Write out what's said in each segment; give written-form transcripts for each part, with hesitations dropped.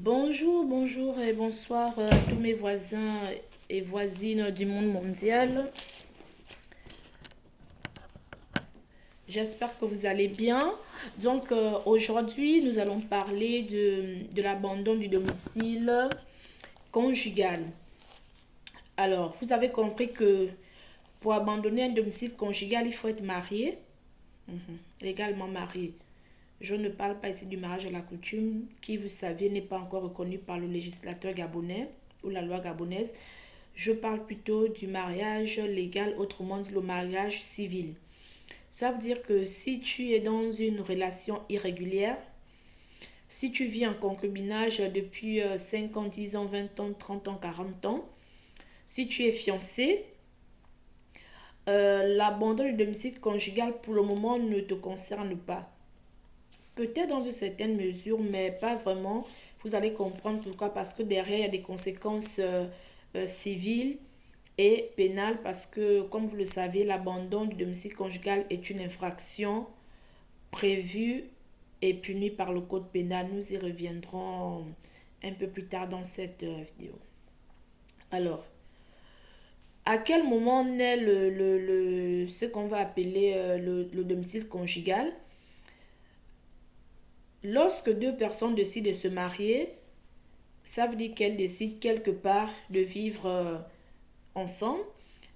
Bonjour, bonjour et bonsoir à tous mes voisins et voisines du monde mondial. J'espère que vous allez bien. Aujourd'hui, nous allons parler de l'abandon du domicile conjugal. Alors, vous avez compris que pour abandonner un domicile conjugal, il faut être marié, légalement marié. Je ne parle pas ici du mariage à la coutume, qui, vous savez, n'est pas encore reconnu par le législateur gabonais ou la loi gabonaise. Je parle plutôt du mariage légal, autrement dit le mariage civil. Ça veut dire que si tu es dans une relation irrégulière, si tu vis en concubinage depuis 5 ans, 10 ans, 20 ans, 30 ans, 40 ans, si tu es fiancé, l'abandon du domicile conjugal pour le moment ne te concerne pas. Peut-être dans une certaine mesure, mais pas vraiment. Vous allez comprendre pourquoi. Parce que derrière, il y a des conséquences civiles et pénales. Parce que, comme vous le savez, l'abandon du domicile conjugal est une infraction prévue et punie par le code pénal. Nous y reviendrons un peu plus tard dans cette vidéo. Alors, à quel moment naît ce qu'on va appeler le domicile conjugal? Lorsque deux personnes décident de se marier, ça veut dire qu'elles décident quelque part de vivre ensemble,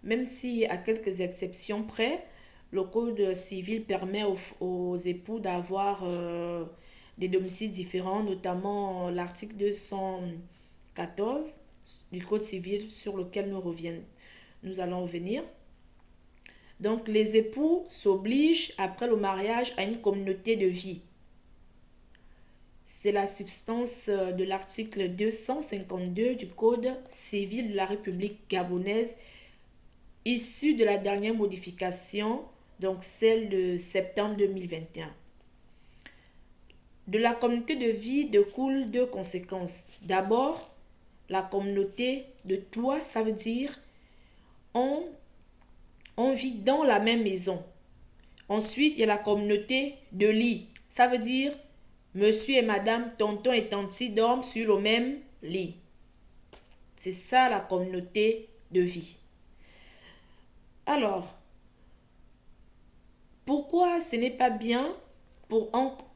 même si à quelques exceptions près, le code civil permet aux époux d'avoir des domiciles différents, notamment l'article 214 du code civil sur lequel nous allons revenir. Donc les époux s'obligent après le mariage à une communauté de vie. C'est la substance de l'article 252 du Code civil de la République gabonaise, issue de la dernière modification, donc celle de septembre 2021. De la communauté de vie découlent deux conséquences. D'abord, la communauté de toit, ça veut dire on vit dans la même maison. Ensuite, il y a la communauté de lit, ça veut dire monsieur et madame, tonton et tanti dorment sur le même lit. C'est ça la communauté de vie. Alors, pourquoi ce n'est pas bien pour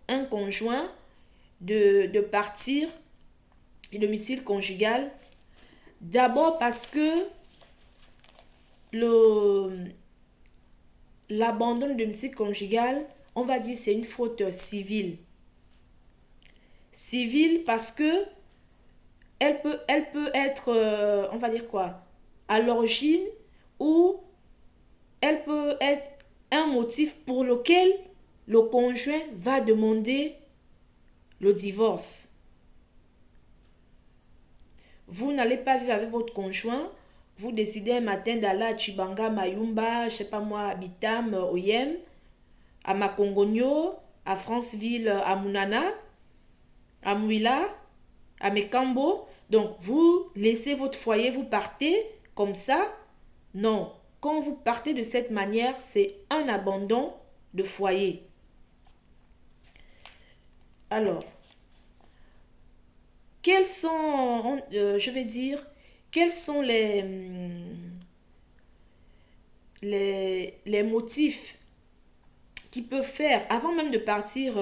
un conjoint de partir du domicile conjugal? D'abord parce que l'abandon du domicile conjugal, on va dire c'est une faute civile. Civile parce que elle peut être, on va dire quoi, à l'origine, ou elle peut être un motif pour lequel le conjoint va demander le divorce. Vous n'allez pas vivre avec votre conjoint, vous décidez un matin d'aller à Chibanga, Mayumba, je sais pas moi, à Bitam, Oyem, à Makongogno, à Franceville, à Munana, à Mouila, à Mekambo. Donc, vous laissez votre foyer, vous partez comme ça. Non. Quand vous partez de cette manière, c'est un abandon de foyer. Alors, quels sont, quels sont les motifs qui peuvent faire, avant même de partir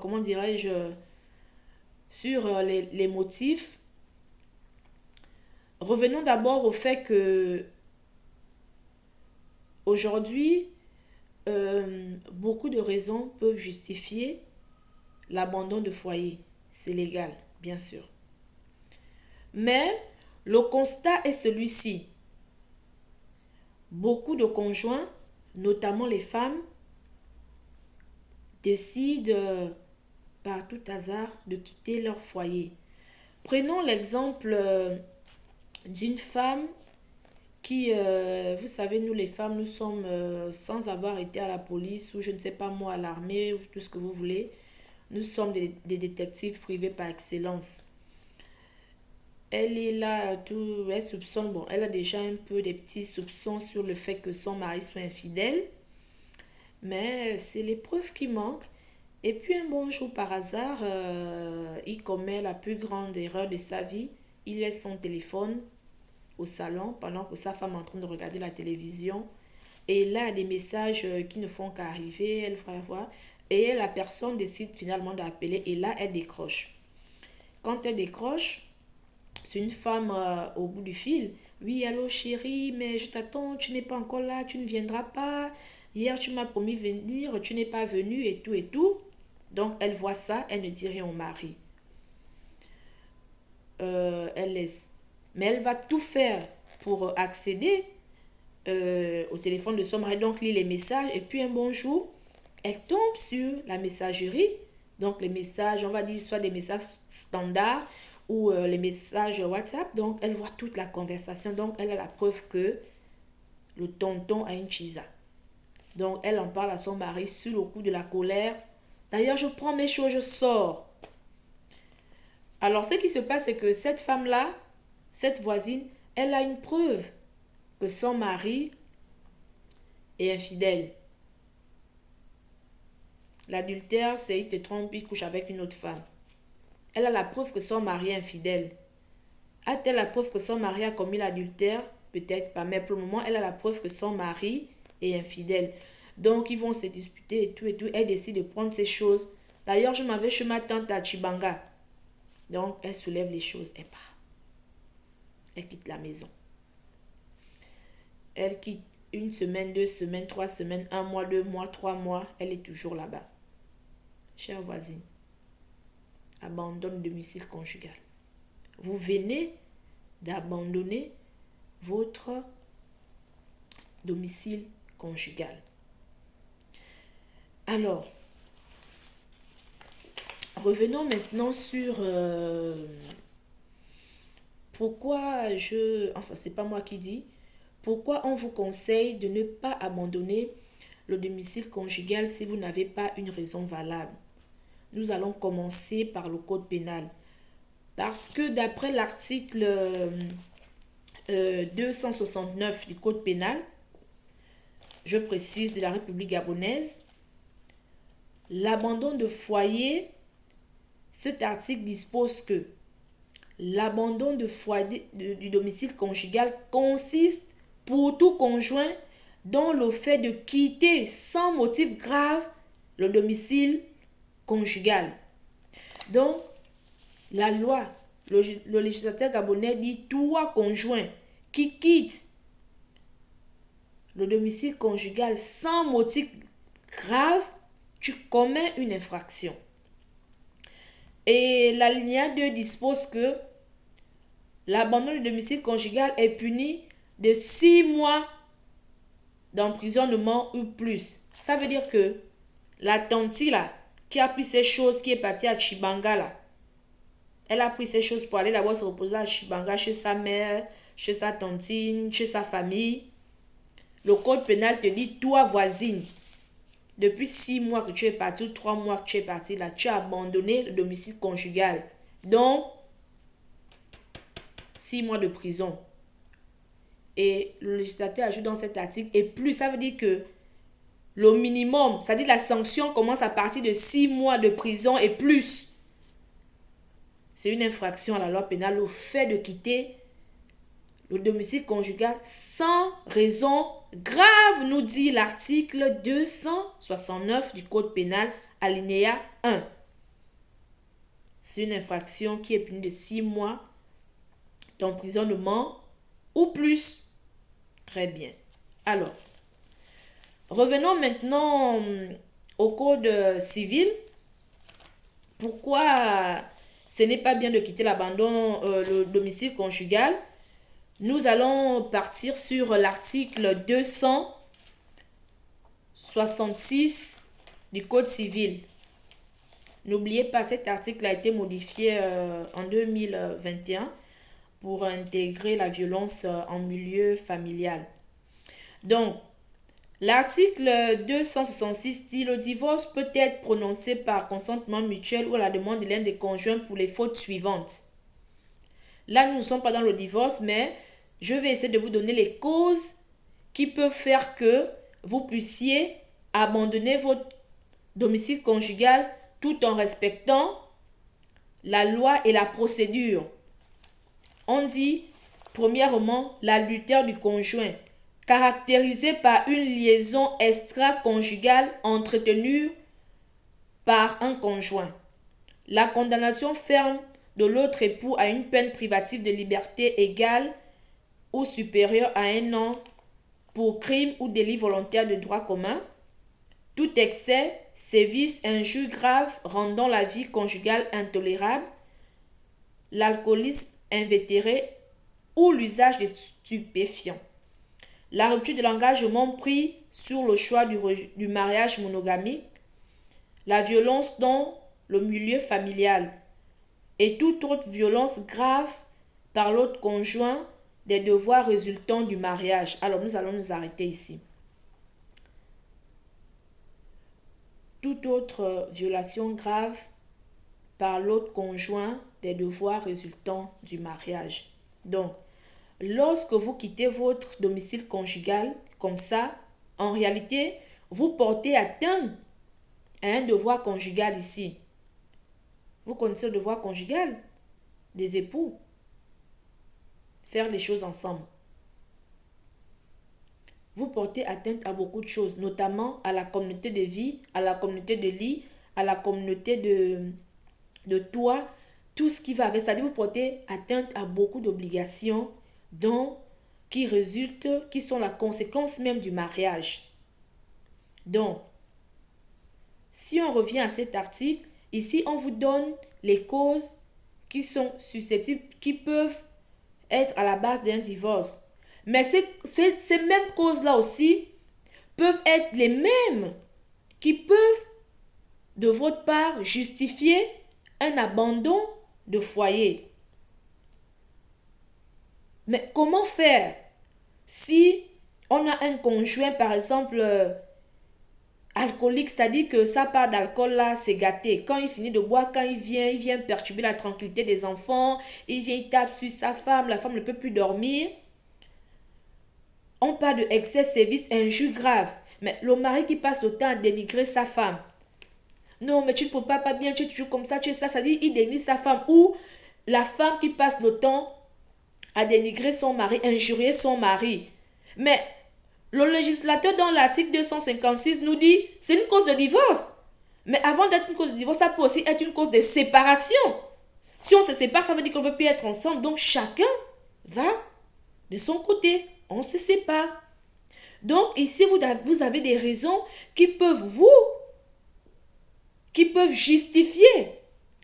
comment dirais-je, sur les motifs. Revenons d'abord au fait que aujourd'hui, beaucoup de raisons peuvent justifier l'abandon de foyer. C'est légal, bien sûr. Mais le constat est celui-ci. Beaucoup de conjoints, notamment les femmes, décident par tout hasard de quitter leur foyer. Prenons l'exemple d'une femme qui, vous savez, nous les femmes, nous sommes, sans avoir été à la police ou je ne sais pas moi, à l'armée ou tout ce que vous voulez, nous sommes des détectives privés par excellence. Elle est là, elle soupçonne, bon, elle a déjà un peu des petits soupçons sur le fait que son mari soit infidèle, mais c'est les preuves qui manquent. Et puis un bon jour par hasard, il commet la plus grande erreur de sa vie. Il laisse son téléphone au salon pendant que sa femme est en train de regarder la télévision. Et là, il y a des messages qui ne font qu'arriver, elle va voir. Et la personne décide finalement d'appeler et là, elle décroche. Quand elle décroche, c'est une femme au bout du fil. Oui, allô chérie, mais je t'attends, tu n'es pas encore là, tu ne viendras pas. Hier, tu m'as promis venir, tu n'es pas venu et tout et tout. Donc, elle voit ça, elle ne dit rien au mari. Elle laisse. Mais elle va tout faire pour accéder au téléphone de son mari, donc lit les messages. Et puis un bon jour, elle tombe sur la messagerie. Donc les messages, on va dire soit des messages standards ou les messages WhatsApp. Donc elle voit toute la conversation. Donc elle a la preuve que le tonton a une chisa. Donc elle en parle à son mari sur le coup de la colère. D'ailleurs, je prends mes choses, je sors. Alors ce qui se passe, c'est que cette femme-là, cette voisine, elle a une preuve que son mari est infidèle. L'adultère, c'est il te trompe, il couche avec une autre femme. Elle a la preuve que son mari est infidèle. A-t-elle la preuve que son mari a commis l'adultère? Peut-être pas, mais pour le moment, elle a la preuve que son mari est infidèle. Donc, ils vont se disputer et tout et tout. Elle décide de prendre ces choses. D'ailleurs, je m'en vais chez ma tante à Chibanga. Donc, elle soulève les choses, elle part. Elle quitte la maison. Elle quitte une semaine, 2 semaines, 3 semaines, 1 mois, 2 mois, 3 mois. Elle est toujours là-bas. Chère voisine, abandonne le domicile conjugal. Vous venez d'abandonner votre domicile conjugal. Alors, revenons maintenant sur pourquoi c'est pas moi qui dis, pourquoi on vous conseille de ne pas abandonner le domicile conjugal si vous n'avez pas une raison valable. Nous allons commencer par le code pénal. Parce que d'après l'article 269 du code pénal, je précise, de la République gabonaise, l'abandon de foyer, cet article dispose que l'abandon de foyer du domicile conjugal consiste pour tout conjoint dans le fait de quitter sans motif grave le domicile conjugal. Donc, la loi, le législateur gabonais dit toi conjoint qui quitte le domicile conjugal sans motif grave, tu commets une infraction. Et l'alinéa 2 dispose que l'abandon du domicile conjugal est puni de 6 mois d'emprisonnement ou plus. Ça veut dire que la tante là, qui a pris ces choses, qui est partie à Chibanga là, elle a pris ces choses pour aller d'abord se reposer à Chibanga chez sa mère, chez sa tantine, chez sa famille. Le code pénal te dit, toi voisine, depuis 6 mois que tu es parti ou 3 mois que tu es parti là, tu as abandonné le domicile conjugal. Donc, 6 mois de prison. Et le législateur ajoute dans cet article, et plus, ça veut dire que le minimum, c'est-à-dire la sanction commence à partir de 6 mois de prison et plus. C'est une infraction à la loi pénale, le fait de quitter le domicile conjugal sans raison grave, nous dit l'article 269 du code pénal, alinéa 1. C'est une infraction qui est punie de 6 mois d'emprisonnement ou plus. Très bien. Alors, revenons maintenant au code civil. Pourquoi ce n'est pas bien de quitter le domicile conjugal? Nous allons partir sur l'article 266 du code civil. N'oubliez pas, cet article a été modifié en 2021 pour intégrer la violence en milieu familial. Donc, l'article 266 dit le divorce peut être prononcé par consentement mutuel ou à la demande de l'un des conjoints pour les fautes suivantes. Là, nous ne sommes pas dans le divorce, mais je vais essayer de vous donner les causes qui peuvent faire que vous puissiez abandonner votre domicile conjugal tout en respectant la loi et la procédure. On dit, premièrement, l'adultère du conjoint, caractérisé par une liaison extra-conjugale entretenue par un conjoint. La condamnation ferme de l'autre époux à une peine privative de liberté égale ou supérieure à 1 an pour crime ou délit volontaire de droit commun. Tout excès, sévice, injure grave rendant la vie conjugale intolérable, l'alcoolisme invétéré ou l'usage de stupéfiants. La rupture de l'engagement pris sur le choix du mariage monogamique, la violence dans le milieu familial et toute autre violence grave par l'autre conjoint des devoirs résultant du mariage. Alors nous allons nous arrêter ici. Toute autre violation grave par l'autre conjoint des devoirs résultant du mariage. Donc, lorsque vous quittez votre domicile conjugal comme ça, en réalité, vous portez atteinte à un devoir conjugal ici. Vous connaissez le devoir conjugal des époux? Faire les choses ensemble. Vous portez atteinte à beaucoup de choses, notamment à la communauté de vie, à la communauté de lit, à la communauté de toit, tout ce qui va avec ça. Vous portez atteinte à beaucoup d'obligations qui sont la conséquence même du mariage. Donc, si on revient à cet article, ici on vous donne les causes qui sont susceptibles, qui peuvent être à la base d'un divorce. Mais ces mêmes causes-là aussi peuvent être les mêmes qui peuvent, de votre part, justifier un abandon de foyer. Mais comment faire si on a un conjoint, par exemple, alcoolique, c'est-à-dire que sa part d'alcool là, c'est gâté. Quand il finit de boire, quand il vient perturber la tranquillité des enfants, il tape sur sa femme, la femme ne peut plus dormir. On parle de excès, sévice, injure grave. Mais le mari qui passe le temps à dénigrer sa femme. Non, mais tu ne peux pas bien, tu es toujours comme ça, tu es ça. Ça dit, il dénigre sa femme. Ou la femme qui passe le temps à dénigrer son mari, injurier son mari. Mais le législateur dans l'article 256 nous dit, c'est une cause de divorce. Mais avant d'être une cause de divorce, ça peut aussi être une cause de séparation. Si on se sépare, ça veut dire qu'on ne veut plus être ensemble. Donc chacun va de son côté. On se sépare. Donc ici, vous avez des raisons qui peuvent justifier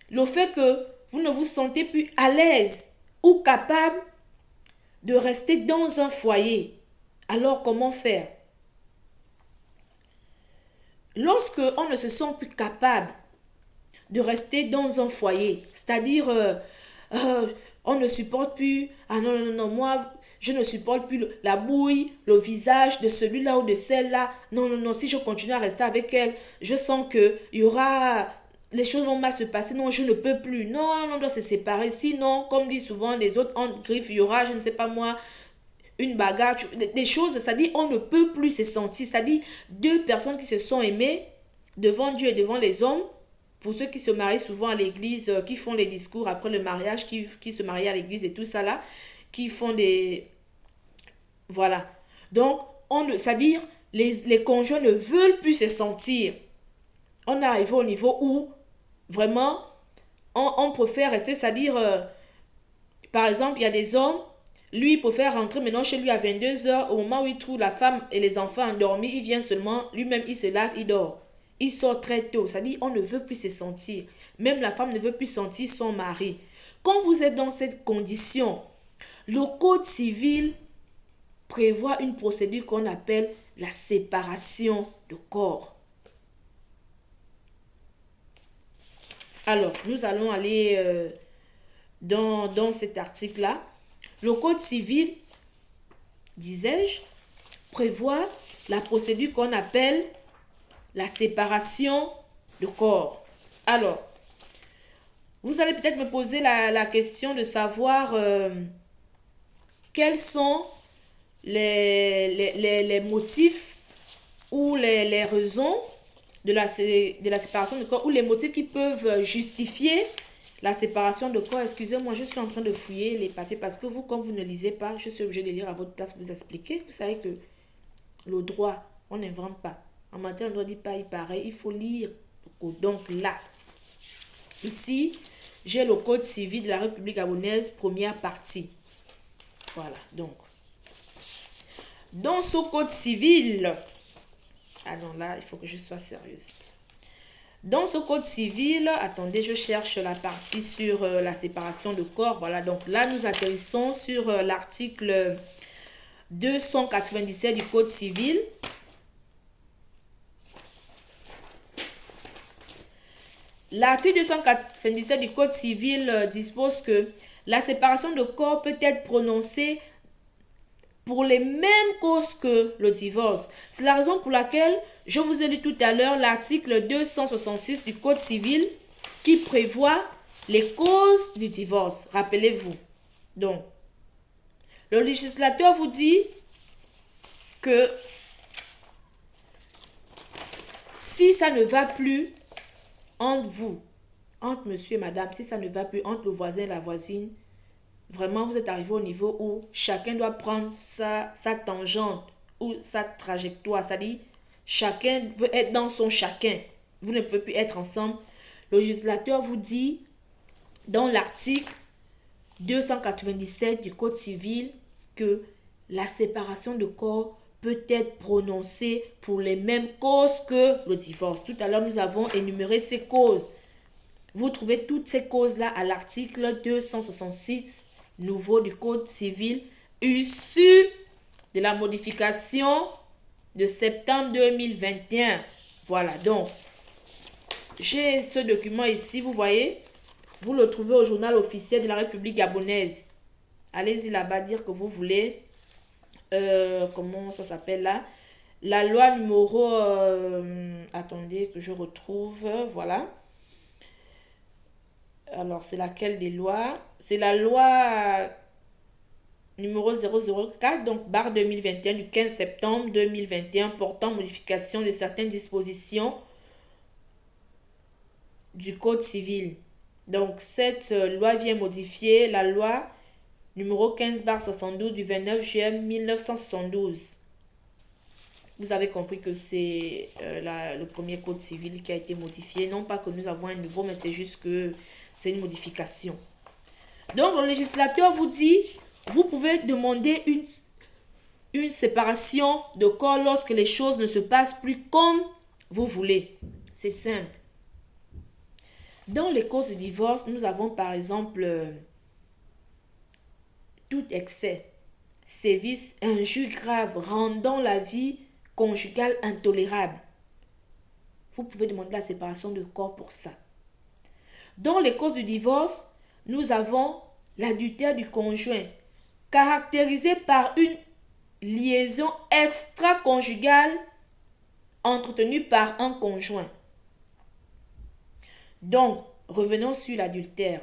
le fait que vous ne vous sentez plus à l'aise ou capable de rester dans un foyer. Alors comment faire? Lorsque on ne se sent plus capable de rester dans un foyer, c'est-à-dire on ne supporte plus, ah non, non, non, moi, je ne supporte plus la bouille, le visage de celui-là ou de celle-là. Non, non, non, si je continue à rester avec elle, je sens que les choses vont mal se passer. Non, je ne peux plus. Non, non, on doit se séparer. Sinon, comme disent souvent les autres, en griffe, il y aura, je ne sais pas moi, une bagarre, des choses, c'est-à-dire on ne peut plus se sentir. C'est-à-dire deux personnes qui se sont aimées devant Dieu et devant les hommes. Pour ceux qui se marient souvent à l'église, qui font les discours après le mariage, qui se marient à l'église et tout ça là, qui font des... Voilà. Donc, c'est-à-dire, les conjoints ne veulent plus se sentir. On est arrivé au niveau où, vraiment, on préfère rester, c'est-à-dire, par exemple, il y a des hommes, lui, il préfère rentrer maintenant chez lui à 22h, au moment où il trouve la femme et les enfants endormis, il vient seulement, lui-même, il se lave, il dort. Il sort très tôt, c'est-à-dire on ne veut plus se sentir. Même la femme ne veut plus sentir son mari. Quand vous êtes dans cette condition, le code civil prévoit une procédure qu'on appelle la séparation de corps. Alors, nous allons aller dans cet article-là. Le code civil, disais-je, prévoit la procédure qu'on appelle la séparation de corps. Alors, vous allez peut-être me poser la question de savoir quels sont les motifs ou les raisons de la séparation de corps ou les motifs qui peuvent justifier la séparation de corps. Excusez-moi, je suis en train de fouiller les papiers parce que vous, comme vous ne lisez pas, je suis obligée de lire à votre place, vous expliquer. Vous savez que le droit, on n'invente pas. En matière de droit, dit pas, il paraît, il faut lire le code. Donc là, ici, j'ai le code civil de la République gabonaise, première partie. Voilà, donc. Dans ce code civil, ah non, là, il faut que je sois sérieuse. Dans ce code civil, attendez, je cherche la partie sur la séparation de corps. Voilà, donc là, nous atterrissons sur l'article 297 du code civil. L'article 297 du code civil dispose que la séparation de corps peut être prononcée pour les mêmes causes que le divorce. C'est la raison pour laquelle je vous ai dit tout à l'heure l'article 266 du Code civil qui prévoit les causes du divorce. Rappelez-vous. Donc, le législateur vous dit que si ça ne va plus entre vous, entre monsieur et madame, si ça ne va plus entre le voisin et la voisine, vraiment, vous êtes arrivé au niveau où chacun doit prendre sa tangente ou sa trajectoire. C'est-à-dire, chacun veut être dans son chacun. Vous ne pouvez plus être ensemble. Le législateur vous dit, dans l'article 297 du Code civil, que la séparation de corps peut être prononcée pour les mêmes causes que le divorce. Tout à l'heure, nous avons énuméré ces causes. Vous trouvez toutes ces causes-là à l'article 266 nouveau du Code civil issu de la modification de septembre 2021. Voilà, donc, j'ai ce document ici, vous voyez, vous le trouvez au journal officiel de la République gabonaise. Allez-y là-bas dire que vous voulez, comment ça s'appelle là, la loi numéro, attendez que je retrouve, voilà. Alors, c'est laquelle des lois? C'est la loi numéro 004, donc barre 2021 du 15 septembre 2021 portant modification de certaines dispositions du Code civil. Donc, cette loi vient modifier la loi numéro 15 barre 72 du 29 juillet 1972. Vous avez compris que c'est le premier Code civil qui a été modifié. Non pas que nous avons un nouveau, mais c'est juste que c'est une modification. Donc, le législateur vous dit, vous pouvez demander une séparation de corps lorsque les choses ne se passent plus comme vous voulez. C'est simple. Dans les causes de divorce, nous avons par exemple tout excès, sévices, injures graves rendant la vie conjugale intolérable. Vous pouvez demander la séparation de corps pour ça. Dans les causes du divorce, nous avons l'adultère du conjoint, caractérisé par une liaison extra-conjugale entretenue par un conjoint. Donc, revenons sur l'adultère.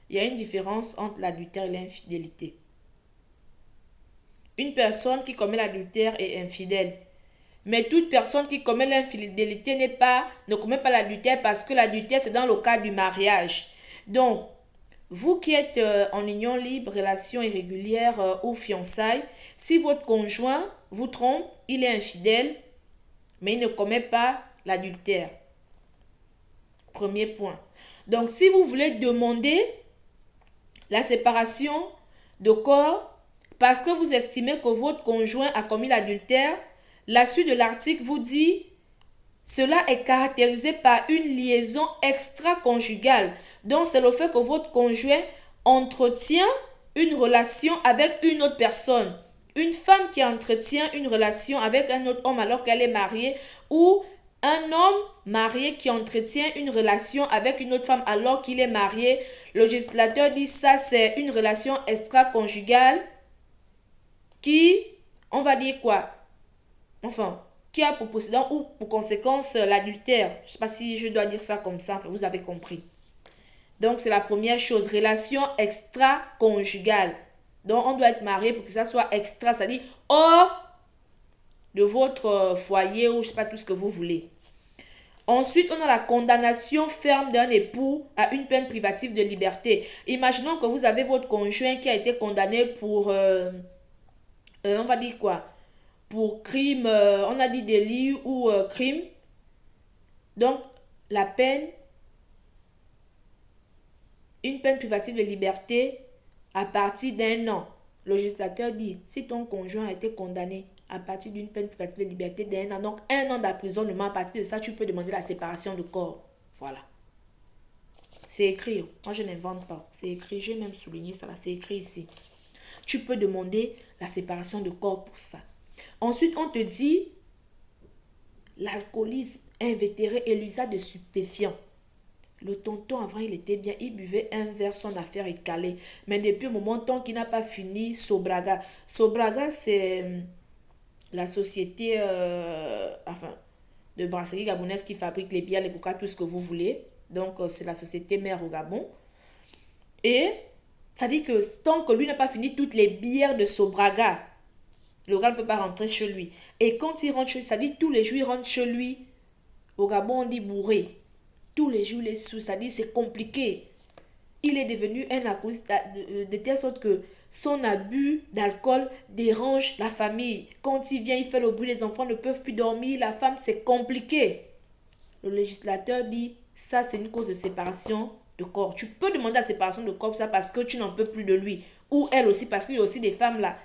Il y a une différence entre l'adultère et l'infidélité. Une personne qui commet l'adultère est infidèle. Mais toute personne qui commet l'infidélité ne commet pas l'adultère parce que l'adultère, c'est dans le cadre du mariage. Donc, vous qui êtes en union libre, relation irrégulière ou fiançailles, si votre conjoint vous trompe, il est infidèle, mais il ne commet pas l'adultère. Premier point. Donc, si vous voulez demander la séparation de corps parce que vous estimez que votre conjoint a commis l'adultère, la suite de l'article vous dit cela est caractérisé par une liaison extra-conjugale. Donc, c'est le fait que votre conjoint entretient une relation avec une autre personne. Une femme qui entretient une relation avec un autre homme alors qu'elle est mariée, ou un homme marié qui entretient une relation avec une autre femme alors qu'il est marié. Le législateur dit ça, c'est une relation extra-conjugale qui, on va dire quoi? Enfin, qui a pour précédent ou pour conséquence l'adultère. Je ne sais pas si je dois dire ça comme ça, enfin, vous avez compris. Donc, c'est la première chose, relation extra-conjugale. Donc, on doit être marié pour que ça soit extra, c'est-à-dire hors de votre foyer ou je sais pas tout ce que vous voulez. Ensuite, on a la condamnation ferme d'un époux à une peine privative de liberté. Imaginons que vous avez votre conjoint qui a été condamné pour, on va dire quoi? Pour crime, on a dit délit ou crime. Donc, la peine, une peine privative de liberté à partir d'un an. Le législateur dit, si ton conjoint a été condamné à partir d'une peine privative de liberté d'un an, donc un an d'emprisonnement, à partir de ça, tu peux demander la séparation de corps. Voilà. C'est écrit. Moi, je n'invente pas. C'est écrit. J'ai même souligné ça là. C'est écrit ici. Tu peux demander la séparation de corps pour ça. Ensuite, on te dit l'alcoolisme invétéré et l'usage de stupéfiants. Le tonton, avant, il était bien. Il buvait un verre, son affaire est calée. Mais depuis le moment tant qu'il n'a pas fini, Sobraga. Sobraga, c'est la société de brasserie gabonaise qui fabrique les bières, les coca, tout ce que vous voulez. Donc, c'est la société mère au Gabon. Et ça dit que tant que lui n'a pas fini toutes les bières de Sobraga, le gars ne peut pas rentrer chez lui. Et quand il rentre chez lui, ça dit tous les jours, il rentre chez lui. Au Gabon, on dit bourré. Tous les jours, il est sous. Ça dit c'est compliqué. Il est devenu un alcooliste de telle sorte que son abus d'alcool dérange la famille. Quand il vient, il fait le bruit, les enfants ne peuvent plus dormir. La femme, c'est compliqué. Le législateur dit, ça c'est une cause de séparation de corps. Tu peux demander la séparation de corps ça parce que tu n'en peux plus de lui. Ou elle aussi, parce qu'il y a aussi des femmes là.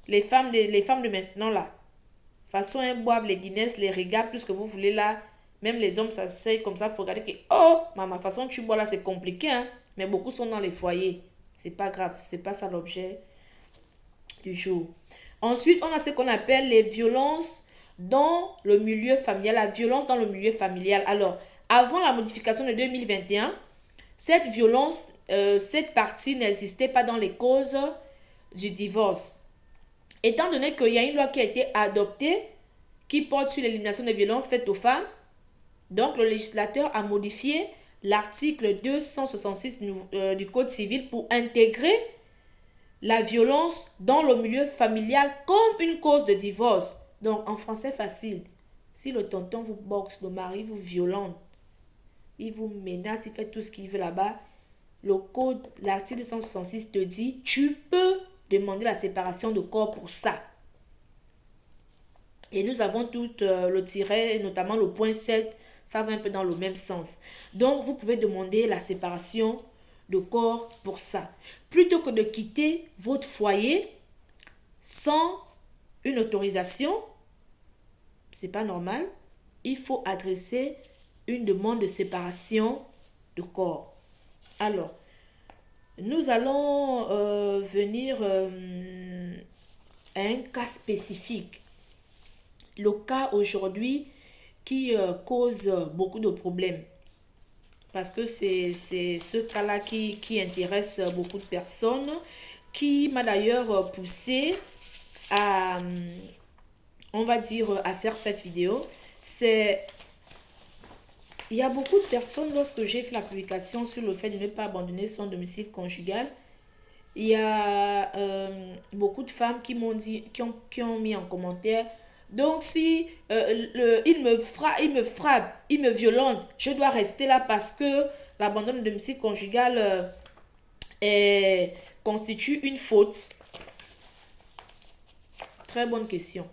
Les femmes de maintenant là. De toute façon, elles boivent les Guinness, les Régap, tout ce que vous voulez là. Même les hommes s'asseyent comme ça pour regarder que, oh, maman, de façon tu bois là, c'est compliqué, hein. Mais beaucoup sont dans les foyers. C'est pas grave, c'est pas ça l'objet du jour. Ensuite, on a ce qu'on appelle les violences dans le milieu familial. La violence dans le milieu familial. Alors, avant la modification de 2021, cette violence, cette partie n'existait pas dans les causes du divorce. Étant donné qu'il y a une loi qui a été adoptée qui porte sur l'élimination des violences faites aux femmes, donc le législateur a modifié l'article 266 du Code civil pour intégrer la violence dans le milieu familial comme une cause de divorce. Donc en français facile, si le tonton vous boxe, le mari vous violente, il vous menace, il fait tout ce qu'il veut là-bas, le code, l'article 266 te dit, tu peux demander la séparation de corps pour ça. Et nous avons tout le tiret, notamment le point 7, ça va un peu dans le même sens. Donc, vous pouvez demander la séparation de corps pour ça. Plutôt que de quitter votre foyer sans une autorisation, c'est pas normal, il faut adresser une demande de séparation de corps. Alors, nous allons venir à un cas spécifique. Le cas aujourd'hui qui cause beaucoup de problèmes. Parce que c'est ce cas-là qui intéresse beaucoup de personnes, qui m'a d'ailleurs poussé à, on va dire, à faire cette vidéo. Il y a beaucoup de personnes, lorsque j'ai fait la publication sur le fait de ne pas abandonner son domicile conjugal, il y a beaucoup de femmes qui m'ont dit, qui ont mis en commentaire, donc si il me frappe, il me violente, je dois rester là parce que l'abandon de domicile conjugal constitue une faute. Très bonne question.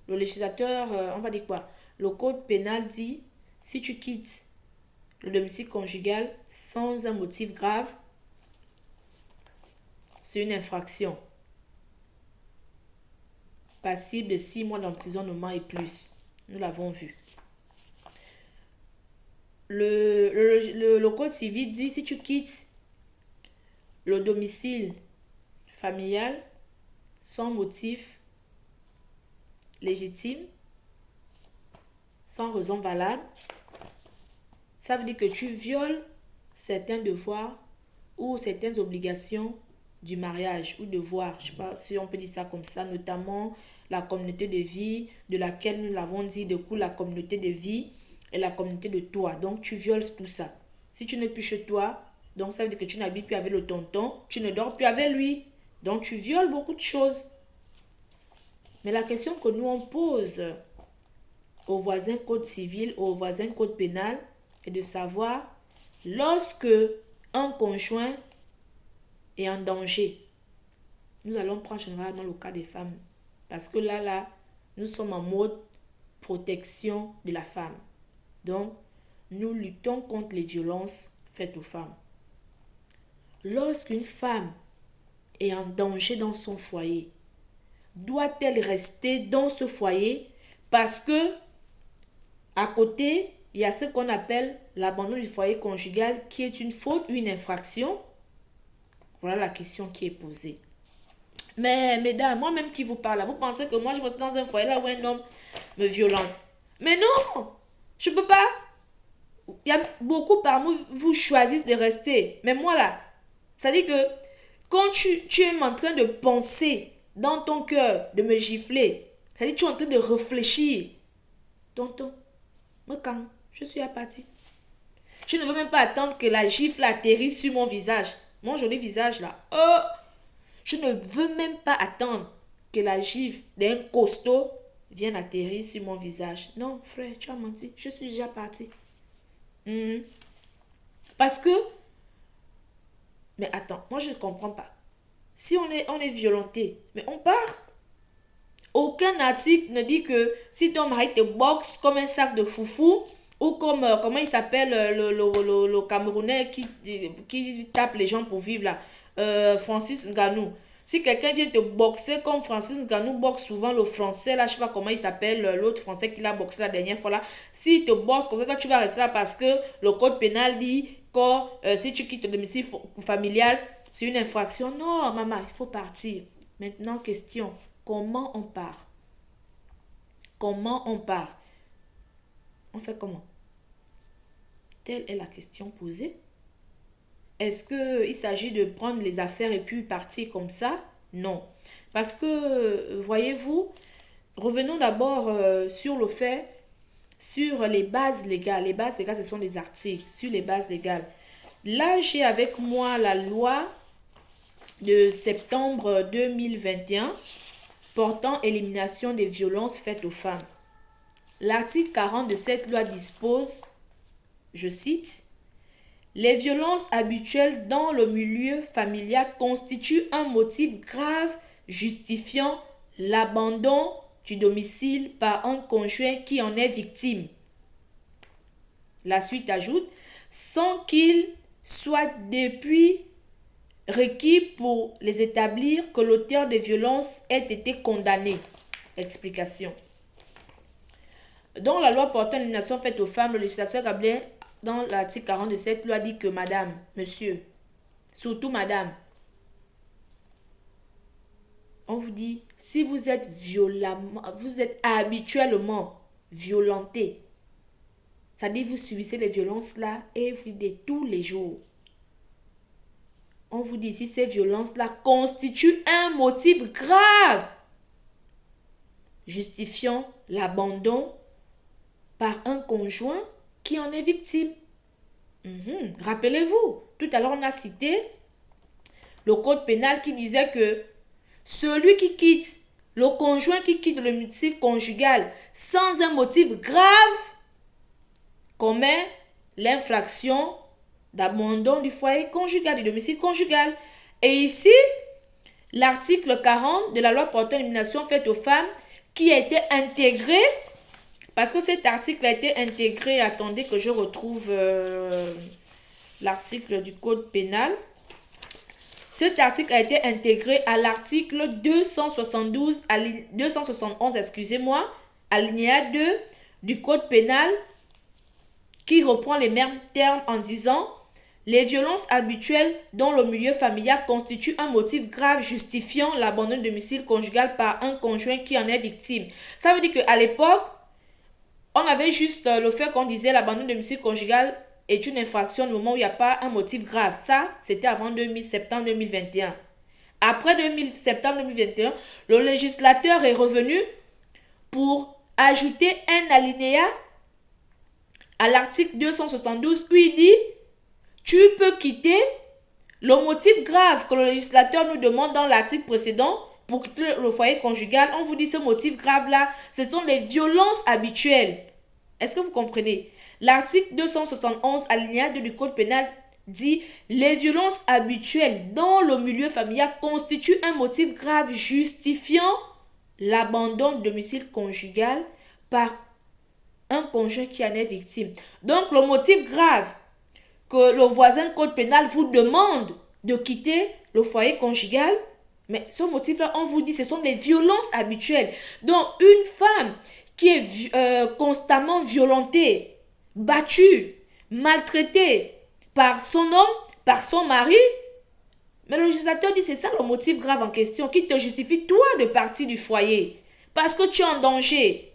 Le législateur, on va dire quoi? Le code pénal dit, si tu quittes le domicile conjugal sans un motif grave, c'est une infraction. Passible de 6 mois d'emprisonnement et plus. Nous l'avons vu. Le code civil dit, si tu quittes le domicile familial sans motif légitime, sans raison valable, ça veut dire que tu violes certains devoirs ou certaines obligations du mariage ou devoirs, je ne sais pas si on peut dire ça comme ça, notamment la communauté de vie de laquelle nous l'avons dit, du coup la communauté de vie et la communauté de toi. Donc tu violes tout ça. Si tu n'es plus chez toi, donc ça veut dire que tu n'habites plus avec le tonton, tu ne dors plus avec lui. Donc tu violes beaucoup de choses. Mais la question que nous on pose au voisin code civil, au voisin code pénal, est de savoir lorsque un conjoint est en danger. Nous allons prendre généralement le cas des femmes. Parce que là, nous sommes en mode protection de la femme. Donc, nous luttons contre les violences faites aux femmes. Lorsqu'une femme est en danger dans son foyer, doit-elle rester dans ce foyer parce que à côté, il y a ce qu'on appelle l'abandon du foyer conjugal qui est une faute ou une infraction? Voilà la question qui est posée. Mais mesdames, moi-même qui vous parle, vous pensez que moi je reste dans un foyer là où un homme me violente? Mais non, je ne peux pas. Il y a beaucoup parmi vous choisissent de rester. Mais moi là, ça dit que quand tu es en train de penser dans ton cœur de me gifler, ça dit que tu es en train de réfléchir. Tonton, me calme, je suis apathie. Je ne veux même pas attendre que la gifle atterrisse sur mon visage. Mon joli visage là. Je ne veux même pas attendre que la gifle d'un costaud vienne atterrir sur mon visage. Non, frère, tu as menti. Je suis déjà partie. Parce que... Mais attends, moi je ne comprends pas. Si on est violenté, mais on part. Aucun article ne dit que si ton mari te boxe comme un sac de foufou, ou comme, comment il s'appelle, le Camerounais qui tape les gens pour vivre là, Francis Ngannou. Si quelqu'un vient te boxer comme Francis Ngannou boxe souvent le français, là, je sais pas comment il s'appelle, l'autre français qui l'a boxé la dernière fois là. S'il te boxe comme ça, toi, tu vas rester là parce que le code pénal dit que si tu quittes le domicile familial, c'est une infraction. Non, maman, il faut partir. Maintenant, question, comment on part? Comment on part? On fait comment? Telle est la question posée. Est-ce qu'il s'agit de prendre les affaires et puis partir comme ça? Non. Parce que, voyez-vous, revenons d'abord sur le fait, sur les bases légales. Les bases légales, ce sont des articles, sur les bases légales. Là, j'ai avec moi la loi de septembre 2021 portant élimination des violences faites aux femmes. L'article 40 de cette loi dispose, je cite, « Les violences habituelles dans le milieu familial constituent un motif grave justifiant l'abandon du domicile par un conjoint qui en est victime. » La suite ajoute, « sans qu'il soit depuis requis pour les établir que l'auteur des violences ait été condamné. » Explication. Dans la loi portant l'élimination faite aux femmes, le législateur gabonais, dans l'article 40 de cette loi, dit que madame, monsieur, surtout madame, on vous dit, si vous êtes violemment, vous êtes habituellement violenté, c'est-à-dire vous subissez les violences là et vous dites tous les jours. On vous dit si ces violences-là constituent un motif grave justifiant l'abandon par un conjoint qui en est victime. Rappelez-vous, tout à l'heure on a cité le code pénal qui disait que celui qui quitte, le conjoint qui quitte le domicile conjugal sans un motif grave commet l'infraction d'abandon du foyer conjugal, du domicile conjugal. Et ici, l'article 40 de la loi portant élimination faite aux femmes qui a été intégré, parce que cet article a été intégré, attendez que je retrouve l'article du code pénal. Cet article a été intégré à l'article 271, alinéa 2 du code pénal, qui reprend les mêmes termes en disant « Les violences habituelles dans le milieu familial constituent un motif grave justifiant l'abandon du domicile conjugal par un conjoint qui en est victime. » Ça veut dire qu'à l'époque, on avait juste le fait qu'on disait l'abandon du domicile conjugal est une infraction au moment où il n'y a pas un motif grave. Ça, c'était avant septembre 2021. Après septembre 2021, le législateur est revenu pour ajouter un alinéa à l'article 272 où il dit « Tu peux quitter le motif grave que le législateur nous demande dans l'article précédent pour quitter le foyer conjugal, on vous dit ce motif grave-là, ce sont les violences habituelles. Est-ce que vous comprenez? L'article 271 alinéa 2 du Code pénal dit « Les violences habituelles dans le milieu familial constituent un motif grave justifiant l'abandon du domicile conjugal par un conjoint qui en est victime. » Donc, le motif grave que le voisin code pénal vous demande de quitter le foyer conjugal, mais ce motif-là, on vous dit, ce sont des violences habituelles. Donc, une femme qui est constamment violentée, battue, maltraitée par son homme, par son mari, mais le législateur dit c'est ça le motif grave en question qui te justifie toi de partir du foyer parce que tu es en danger.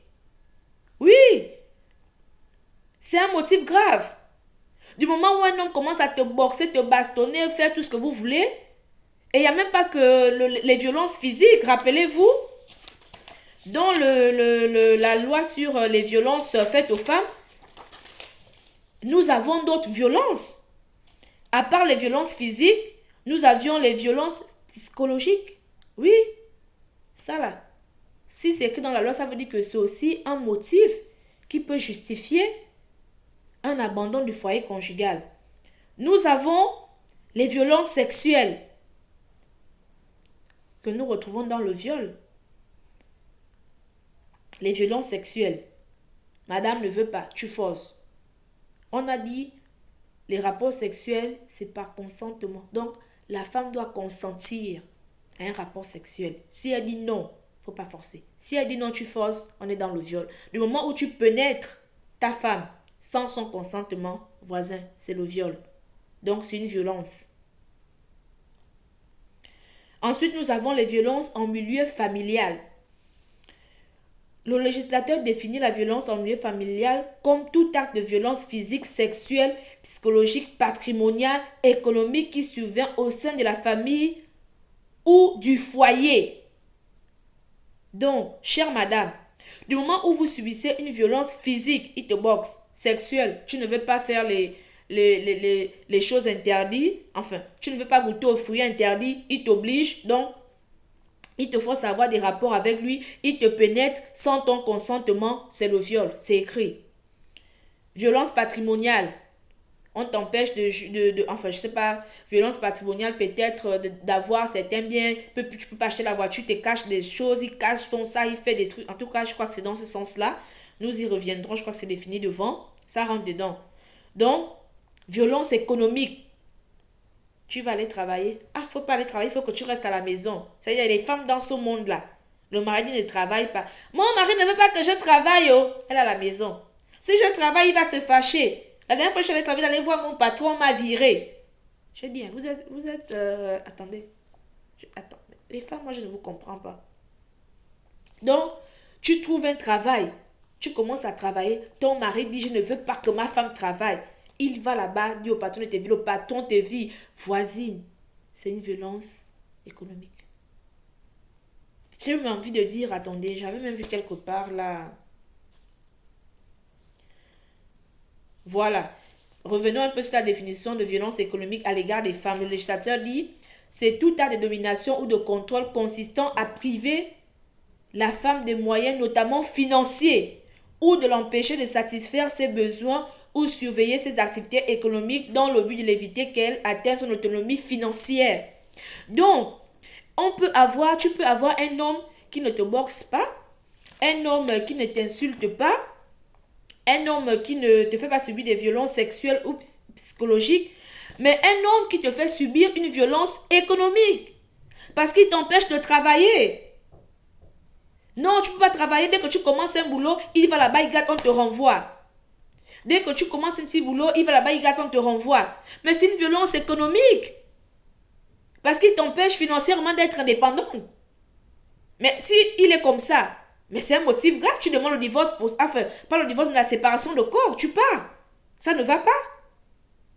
Oui, c'est un motif grave. Du moment où un homme commence à te boxer, te bastonner, faire tout ce que vous voulez, et il n'y a même pas que les violences physiques, rappelez-vous, dans la loi sur les violences faites aux femmes, nous avons d'autres violences. À part les violences physiques, nous avions les violences psychologiques. Oui, ça là. Si c'est écrit dans la loi, ça veut dire que c'est aussi un motif qui peut justifier un abandon du foyer conjugal. Nous avons les violences sexuelles que nous retrouvons dans le viol. Les violences sexuelles. Madame ne veut pas, tu forces. On a dit les rapports sexuels, c'est par consentement. Donc, la femme doit consentir à un rapport sexuel. Si elle dit non, il ne faut pas forcer. Si elle dit non, tu forces, on est dans le viol. Du moment où tu pénètres ta femme sans son consentement, voisin, c'est le viol. Donc, c'est une violence. Ensuite, nous avons les violences en milieu familial. Le législateur définit la violence en milieu familial comme tout acte de violence physique, sexuelle, psychologique, patrimoniale, économique qui survient au sein de la famille ou du foyer. Donc, chère madame, du moment où vous subissez une violence physique, il te boxe, sexuelle, tu ne veux pas faire les choses interdites, enfin, tu ne veux pas goûter aux fruits interdits, il t'oblige, donc, il te force à avoir des rapports avec lui, il te pénètre sans ton consentement, c'est le viol, c'est écrit. Violence patrimoniale, on t'empêche enfin je sais pas, violence patrimoniale peut-être d'avoir certains biens, tu peux pas acheter la voiture, tu te caches des choses, il cache ton ça, il fait des trucs, en tout cas je crois que c'est dans ce sens-là, nous y reviendrons, je crois que c'est défini devant, ça rentre dedans. Donc, violence économique. Tu vas aller travailler. Ah, faut pas aller travailler, il faut que tu restes à la maison. C'est-à-dire, les femmes dans ce monde-là, le mari ne travaille pas. Mon mari ne veut pas que je travaille, oh. Elle est à la maison. Si je travaille, il va se fâcher. La dernière fois que je suis allée travailler, d'aller voir mon patron, m'a viré. Je dis, vous êtes attendez. Attends, les femmes, moi, je ne vous comprends pas. Donc, tu trouves un travail. Tu commences à travailler. Ton mari dit, je ne veux pas que ma femme travaille. Il va là-bas, dit au patron de tes vies, le patron te vit, voisine. C'est une violence économique. J'ai même envie de dire, attendez, j'avais même vu quelque part là. Voilà. Revenons un peu sur la définition de violence économique à l'égard des femmes. Le législateur dit, c'est tout acte de domination ou de contrôle consistant à priver la femme des moyens, notamment financiers, ou de l'empêcher de satisfaire ses besoins ou surveiller ses activités économiques dans le but de l'éviter qu'elle atteigne son autonomie financière. Donc, tu peux avoir un homme qui ne te boxe pas, un homme qui ne t'insulte pas, un homme qui ne te fait pas subir des violences sexuelles ou psychologiques, mais un homme qui te fait subir une violence économique parce qu'il t'empêche de travailler. Non, tu ne peux pas travailler. Dès que tu commences un boulot, il va là-bas, il gâte, on te renvoie. Dès que tu commences un petit boulot, il va là-bas, il gâte, on te renvoie. Mais c'est une violence économique. Parce qu'il t'empêche financièrement d'être indépendant. Mais si il est comme ça, mais c'est un motif grave, tu demandes le divorce, enfin, pas le divorce, mais la séparation de corps, tu pars. Ça ne va pas.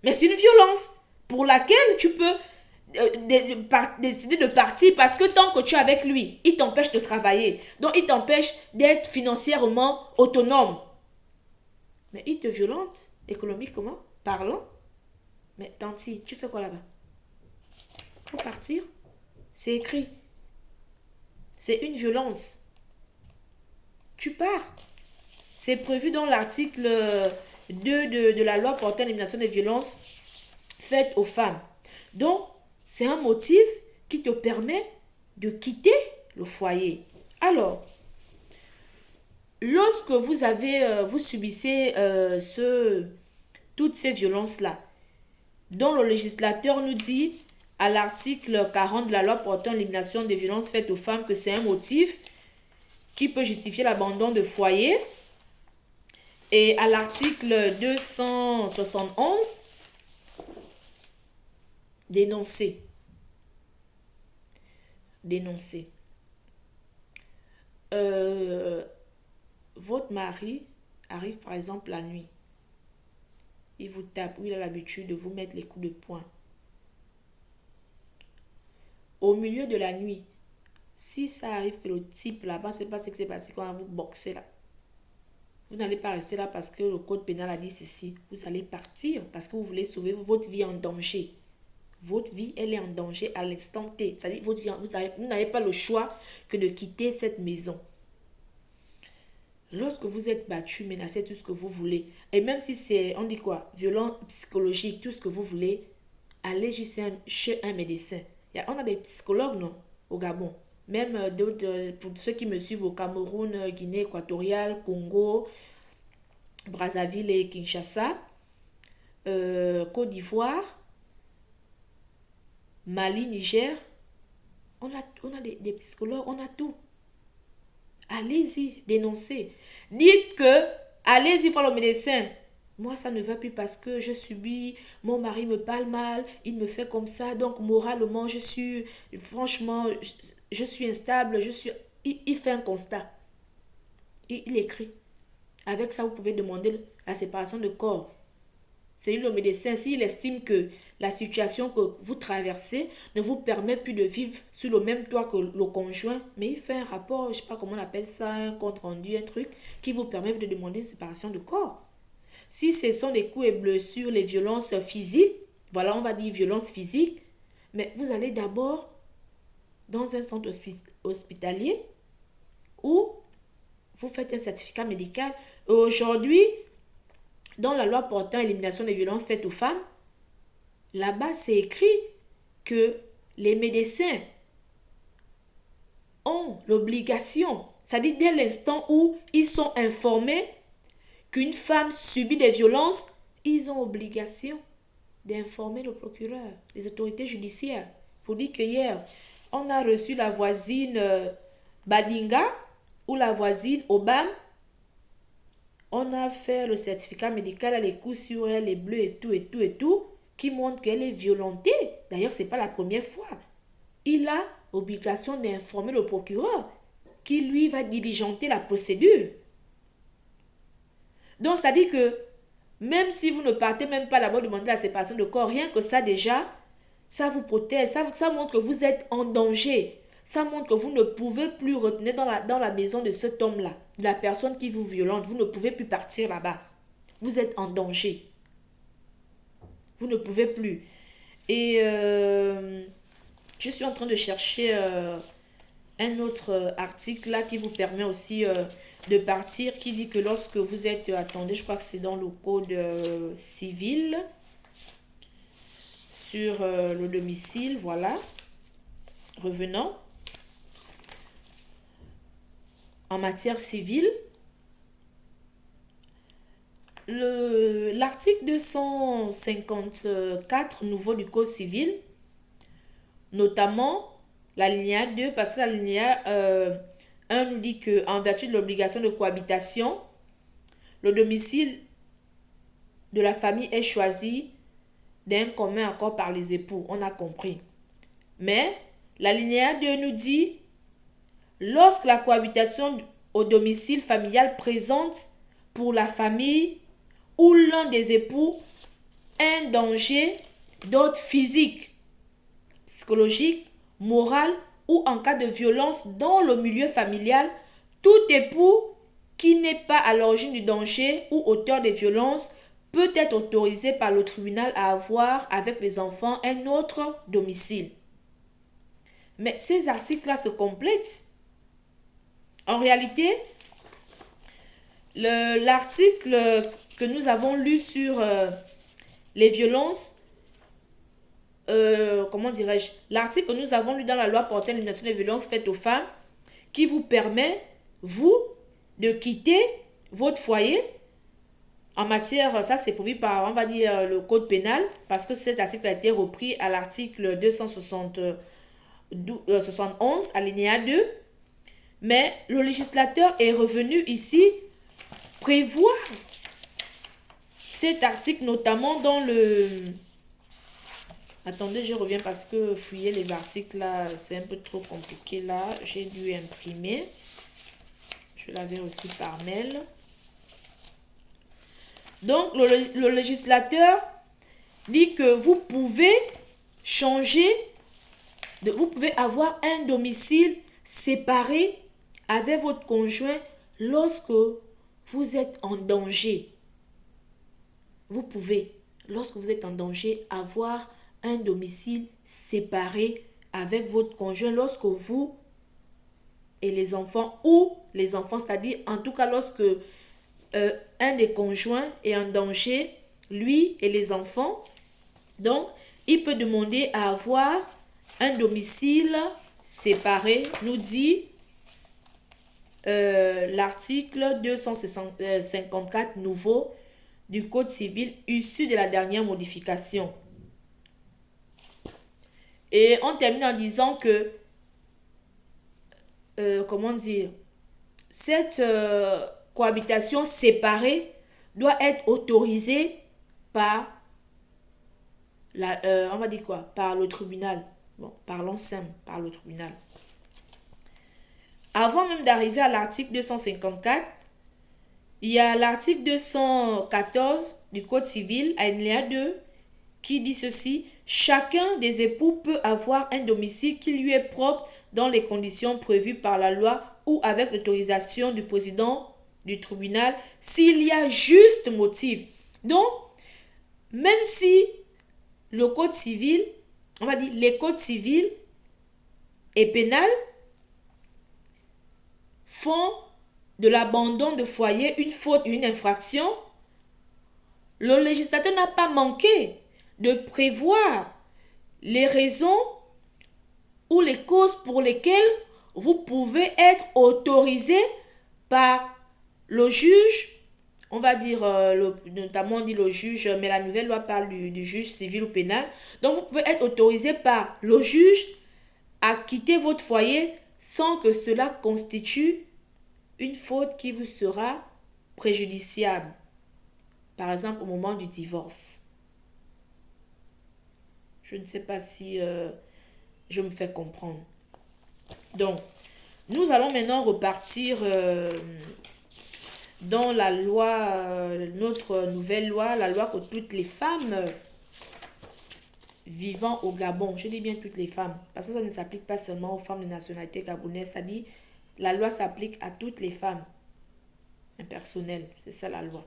Mais c'est une violence pour laquelle tu peux décider de partir parce que tant que tu es avec lui, il t'empêche de travailler. Donc, il t'empêche d'être financièrement autonome. Mais il te violente économiquement parlant. Mais Tanti, tu fais quoi là-bas? Faut partir. C'est écrit. c'est une violence. Tu pars. C'est prévu dans l'article 2 de la loi portant l'élimination des violences faites aux femmes. Donc, c'est un motif qui te permet de quitter le foyer. Alors, lorsque vous subissez toutes ces violences-là, dont le législateur nous dit à l'article 40 de la loi portant l'élimination des violences faites aux femmes que c'est un motif qui peut justifier l'abandon de foyer. Et à l'article 271, dénoncer. Votre mari arrive par exemple la nuit. Il vous tape ou il a l'habitude de vous mettre les coups de poing. Au milieu de la nuit, si ça arrive que le type là-bas, c'est pas ce qui s'est passé quand vous boxez là. Vous n'allez pas rester là parce que le code pénal a dit ceci. Vous allez partir parce que vous voulez sauver votre vie en danger. Votre vie, elle est en danger à l'instant T. C'est-à-dire votre vie, vous n'avez pas le choix que de quitter cette maison. Lorsque vous êtes battu, menacé, tout ce que vous voulez, et même si c'est, on dit quoi, violent, psychologique, tout ce que vous voulez, allez juste chez un médecin. On a des psychologues, non, au Gabon. Même pour ceux qui me suivent au Cameroun, Guinée équatoriale, Congo, Brazzaville et Kinshasa, Côte d'Ivoire, Mali, Niger, on a des psychologues, on a tout. Allez-y, dénoncez. Dites que, allez-y voir le médecin. Moi, ça ne va plus parce que je subis, mon mari me parle mal, il me fait comme ça, donc moralement, franchement, je suis instable, il fait un constat. Il écrit. Avec ça, vous pouvez demander la séparation de corps. C'est le médecin, s'il estime que la situation que vous traversez ne vous permet plus de vivre sur le même toit que le conjoint, mais il fait un rapport, je ne sais pas comment on appelle ça, un compte rendu, un truc, qui vous permet de demander une séparation de corps. Si ce sont des coups et blessures, les violences physiques, voilà, on va dire violences physiques, mais vous allez d'abord dans un centre hospitalier où vous faites un certificat médical. Aujourd'hui, dans la loi portant élimination des violences faites aux femmes, là-bas, c'est écrit que les médecins ont l'obligation, c'est-à-dire dès l'instant où ils sont informés qu'une femme subit des violences, ils ont obligation d'informer le procureur, les autorités judiciaires. Pour dire que hier, on a reçu la voisine Badinga ou la voisine Obam. On a fait le certificat médical, à les coups sur elle, les bleus et tout, qui montre qu'elle est violentée. D'ailleurs, ce n'est pas la première fois. Il a obligation d'informer le procureur qui, lui, va diligenter la procédure. Donc, ça dit que même si vous ne partez même pas là-bas demander la séparation de corps, rien que ça déjà, ça vous protège, ça montre que vous êtes en danger. Ça montre que vous ne pouvez plus retenir dans la maison de cet homme-là, de la personne qui vous violente. Vous ne pouvez plus partir là-bas. Vous êtes en danger. Vous ne pouvez plus. Et je suis en train de chercher un autre article là qui vous permet aussi de partir, qui dit que lorsque vous êtes, attendez, je crois que c'est dans le code civil, sur le domicile, voilà. Revenons. En matière civile, l'article 254 nouveau du Code civil, notamment l'alinéa 2, parce que l'alinéa 1 nous dit qu'en vertu de l'obligation de cohabitation, le domicile de la famille est choisi d'un commun accord par les époux. On a compris. Mais l'alinéa 2 nous dit: lorsque la cohabitation au domicile familial présente pour la famille ou l'un des époux un danger d'ordre physique, psychologique, moral ou en cas de violence dans le milieu familial, tout époux qui n'est pas à l'origine du danger ou auteur des violences peut être autorisé par le tribunal à avoir avec les enfants un autre domicile. Mais ces articles-là se complètent. En réalité, l'article que nous avons lu sur les violences, comment dirais-je, l'article que nous avons lu dans la loi portant l'élimination des violences faites aux femmes, qui vous permet, vous, de quitter votre foyer en matière, ça c'est prévu par, on va dire, le code pénal, parce que cet article a été repris à l'article 271, alinéa 2. Mais le législateur est revenu ici prévoir cet article, notamment dans le... Attendez, je reviens parce que fouiller les articles là, c'est un peu trop compliqué là. J'ai dû imprimer. Je l'avais reçu par mail. Donc, le législateur dit que vous pouvez changer, vous pouvez avoir un domicile séparé avec votre conjoint lorsque vous êtes en danger. Vous pouvez, lorsque vous êtes en danger, avoir un domicile séparé avec votre conjoint lorsque vous et les enfants, ou les enfants, c'est-à-dire en tout cas lorsque un des conjoints est en danger, lui et les enfants. Donc, il peut demander à avoir un domicile séparé, nous dit l'article 254 nouveau du Code civil issu de la dernière modification. Et on termine en disant que, comment dire, cette cohabitation séparée doit être autorisée par, on va dire quoi, par le tribunal. Bon, parlons simple, par le tribunal. Avant même d'arriver à l'article 254, il y a l'article 214 du Code civil, alinéa 2, qui dit ceci: chacun des époux peut avoir un domicile qui lui est propre dans les conditions prévues par la loi ou avec l'autorisation du président du tribunal s'il y a juste motif. Donc, même si le Code civil, on va dire les codes civils et pénals font de l'abandon de foyer une faute, une infraction, le législateur n'a pas manqué de prévoir les raisons ou les causes pour lesquelles vous pouvez être autorisé par le juge, on va dire, notamment dit le juge, mais la nouvelle loi parle du juge civil ou pénal. Donc vous pouvez être autorisé par le juge à quitter votre foyer sans que cela constitue une faute qui vous sera préjudiciable. Par exemple, au moment du divorce. Je ne sais pas si je me fais comprendre. Donc, nous allons maintenant repartir dans la loi, notre nouvelle loi, la loi pour toutes les femmes vivant au Gabon. Je dis bien toutes les femmes, parce que ça ne s'applique pas seulement aux femmes de nationalité gabonaise. Ça dit, la loi s'applique à toutes les femmes impersonnelles. C'est ça la loi.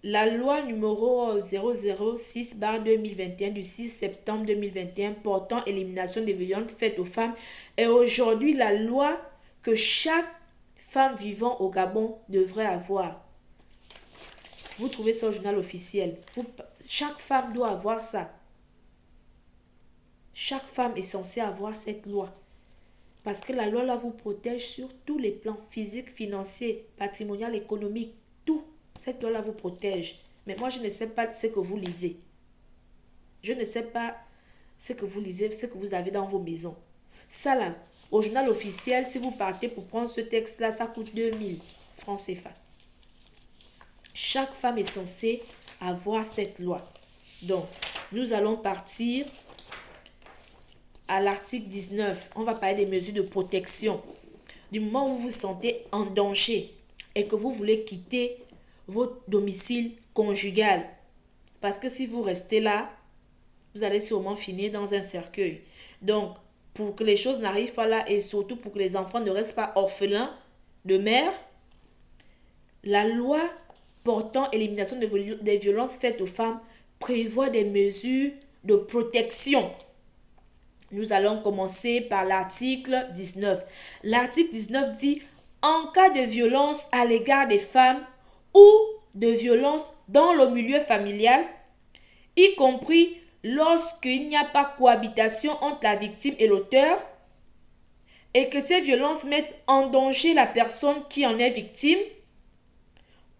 La loi numéro 006/2021 du 6 septembre 2021 portant élimination des violences faites aux femmes est aujourd'hui la loi que chaque femme vivant au Gabon devrait avoir. Vous trouvez ça au journal officiel. Chaque femme doit avoir ça. Chaque femme est censée avoir cette loi. Parce que la loi là vous protège sur tous les plans physiques, financiers, patrimonial, économique, tout. Cette loi-là vous protège. Mais moi, je ne sais pas ce que vous lisez. Je ne sais pas ce que vous lisez, ce que vous avez dans vos maisons. Ça là, au journal officiel, si vous partez pour prendre ce texte-là, ça coûte 2000 francs CFA. Chaque femme est censée avoir cette loi. Donc, nous allons partir à l'article 19. On va parler des mesures de protection. Du moment où vous vous sentez en danger et que vous voulez quitter votre domicile conjugal. Parce que si vous restez là, vous allez sûrement finir dans un cercueil. Donc, pour que les choses n'arrivent pas là et surtout pour que les enfants ne restent pas orphelins de mère, la loi portant élimination des violences faites aux femmes prévoit des mesures de protection. Nous allons commencer par l'article 19. L'article 19 dit: en cas de violence à l'égard des femmes ou de violence dans le milieu familial, y compris lorsqu'il n'y a pas cohabitation entre la victime et l'auteur, et que ces violences mettent en danger la personne qui en est victime,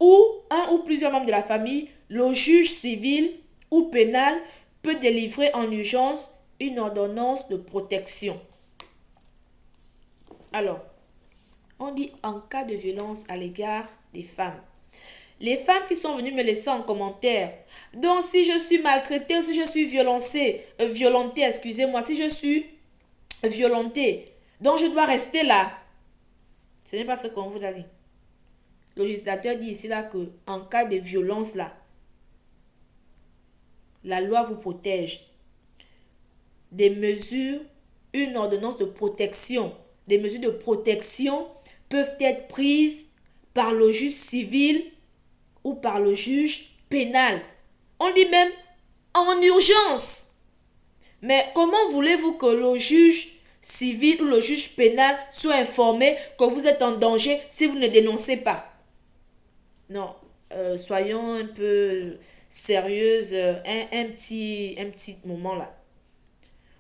ou un ou plusieurs membres de la famille, le juge civil ou pénal peut délivrer en urgence une ordonnance de protection. Alors, on dit en cas de violence à l'égard des femmes. Les femmes qui sont venues me laisser en commentaire: donc si je suis maltraitée ou si je suis violentée, si je suis violentée, donc je dois rester là. Ce n'est pas ce qu'on vous a dit. Le législateur dit ici là que en cas de violence là, la loi vous protège. Des mesures, une ordonnance de protection, des mesures de protection peuvent être prises par le juge civil ou par le juge pénal. On dit même en urgence. Mais comment voulez-vous que le juge civil ou le juge pénal soit informé que vous êtes en danger si vous ne dénoncez pas? Non, soyons un peu sérieuses un petit moment là.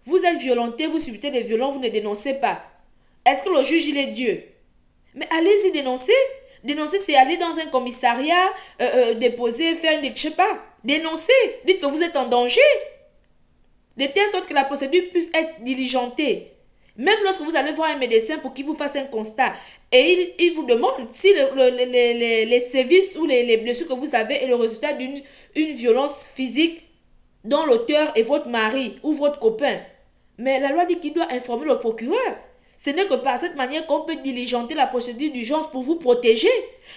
Vous êtes violenté, vous subissez des violences, vous ne dénoncez pas. Est-ce que le juge, il est Dieu? Mais allez-y dénoncer. Dénoncer, c'est aller dans un commissariat, déposer, faire une... Je sais pas. Dénoncer. Dites que vous êtes en danger. De telle sorte que la procédure puisse être diligentée. Même lorsque vous allez voir un médecin pour qu'il vous fasse un constat et il vous demande si les sévices ou les blessures que vous avez est le résultat d'une violence physique dont l'auteur est votre mari ou votre copain. Mais la loi dit qu'il doit informer le procureur. Ce n'est que par cette manière qu'on peut diligenter la procédure d'urgence pour vous protéger.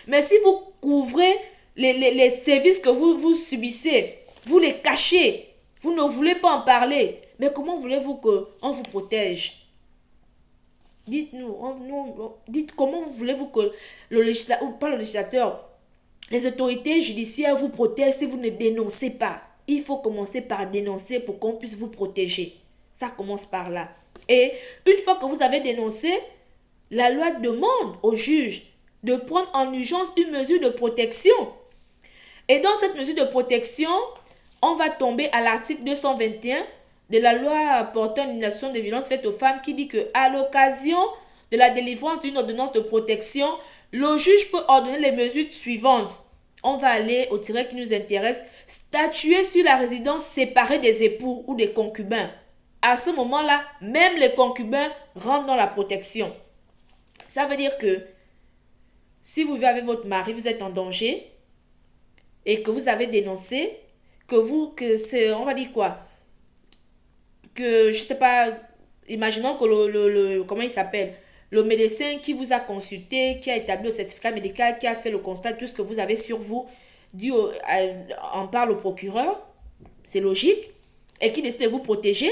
Mais si vous couvrez les sévices que vous subissez, vous les cachez, vous ne voulez pas en parler, mais comment voulez-vous qu'on vous protège? Dites comment voulez-vous que le législateur, ou pas le législateur, les autorités judiciaires vous protègent si vous ne dénoncez pas. Il faut commencer par dénoncer pour qu'on puisse vous protéger. Ça commence par là. Et une fois que vous avez dénoncé, la loi demande au juge de prendre en urgence une mesure de protection. Et dans cette mesure de protection, on va tomber à l'article 221 de la loi portant élimination des violences faites aux femmes qui dit que à l'occasion de la délivrance d'une ordonnance de protection, le juge peut ordonner les mesures suivantes. On va aller au tiret qui nous intéresse: statuer sur la résidence séparée des époux ou des concubins. À ce moment-là, même les concubins rentrent dans la protection. Ça veut dire que si vous vivez avec votre mari, vous êtes en danger et que vous avez dénoncé, on va dire quoi? Que, je sais pas, imaginons que comment il s'appelle? Le médecin qui vous a consulté, qui a établi le certificat médical, qui a fait le constat de tout ce que vous avez sur vous, en parle au procureur, c'est logique, et qui décide de vous protéger.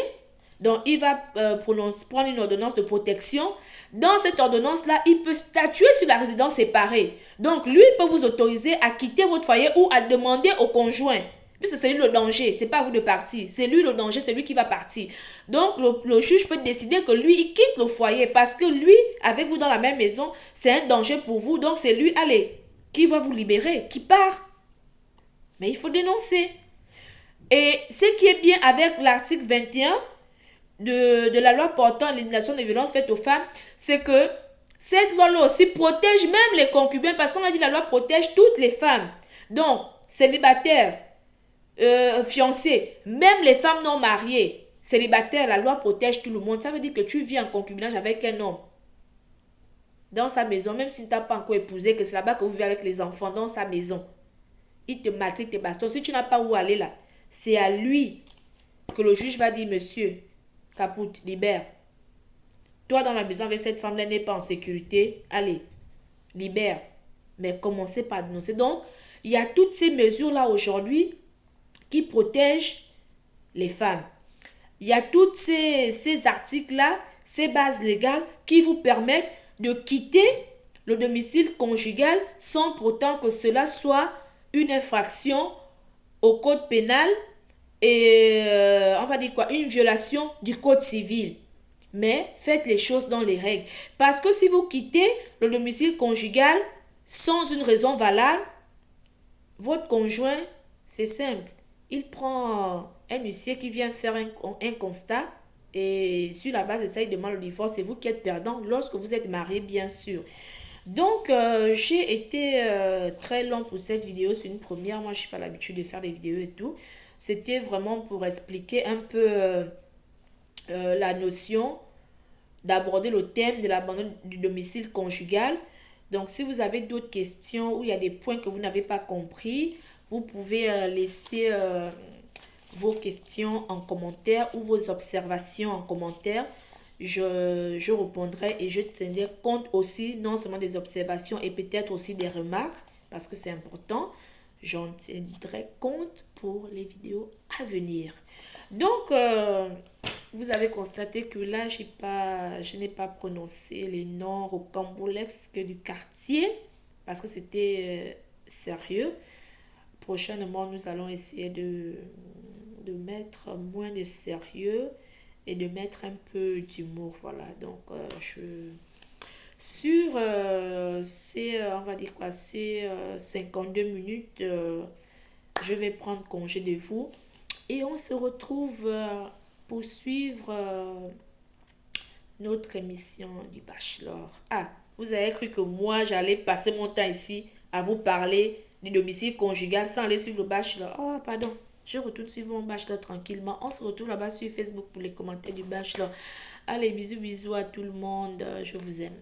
Donc, il va prendre une ordonnance de protection. Dans cette ordonnance-là, il peut statuer sur la résidence séparée. Donc, lui, il peut vous autoriser à quitter votre foyer ou à demander au conjoint. Puisque c'est lui le danger, c'est pas à vous de partir. C'est lui le danger, c'est lui qui va partir. Donc, le juge peut décider que lui, il quitte le foyer parce que lui, avec vous dans la même maison, c'est un danger pour vous. Donc, c'est lui, allez, qui va vous libérer, qui part. Mais il faut dénoncer. Et ce qui est bien avec l'article 21 de la loi portant l'élimination des violences faites aux femmes, c'est que cette loi-là aussi protège même les concubins, parce qu'on a dit que la loi protège toutes les femmes. Donc, célibataires, fiancés, même les femmes non mariées, célibataires, la loi protège tout le monde. Ça veut dire que tu vis en concubinage avec un homme dans sa maison, même si tu n'as pas encore épousé, que c'est là-bas que vous vivez avec les enfants, dans sa maison. Il te maltraite, te bastonne. Si tu n'as pas où aller là, c'est à lui que le juge va dire: monsieur Caput, libère. Toi dans la maison avec cette femme-là n'est pas en sécurité. Allez, libère. Mais commencez par dénoncer. Donc, il y a toutes ces mesures-là aujourd'hui qui protègent les femmes. Il y a tous ces articles-là, ces bases légales qui vous permettent de quitter le domicile conjugal sans pourtant que cela soit une infraction au code pénal et on va dire quoi, une violation du code civil. Mais faites les choses dans les règles. Parce que si vous quittez le domicile conjugal sans une raison valable, votre conjoint, c'est simple. Il prend un huissier qui vient faire un constat et sur la base de ça, il demande le divorce. C'est vous qui êtes perdant lorsque vous êtes marié, bien sûr. Donc, j'ai été très long pour cette vidéo. C'est une première. Moi, je n'ai pas l'habitude de faire des vidéos et tout. C'était vraiment pour expliquer un peu la notion, d'aborder le thème de l'abandon du domicile conjugal. Donc, si vous avez d'autres questions ou il y a des points que vous n'avez pas compris, vous pouvez laisser vos questions en commentaire ou vos observations en commentaire. Je répondrai et je tiendrai compte aussi, non seulement des observations et peut-être aussi des remarques, parce que c'est important. J'en tiendrai compte pour les vidéos à venir. Donc, vous avez constaté que là, je n'ai pas prononcé les noms rocambolesques du quartier parce que c'était sérieux. Prochainement, nous allons essayer de mettre moins de sérieux et de mettre un peu d'humour. Voilà, donc sur on va dire quoi, ces 52 minutes, je vais prendre congé de vous et on se retrouve pour suivre notre émission du Bachelor. Ah, vous avez cru que moi, j'allais passer mon temps ici à vous parler du domicile conjugal sans aller suivre le Bachelor. Oh, pardon. Je retourne suivre mon Bachelor tranquillement. On se retrouve là-bas sur Facebook pour les commentaires du Bachelor. Allez, bisous, bisous à tout le monde. Je vous aime.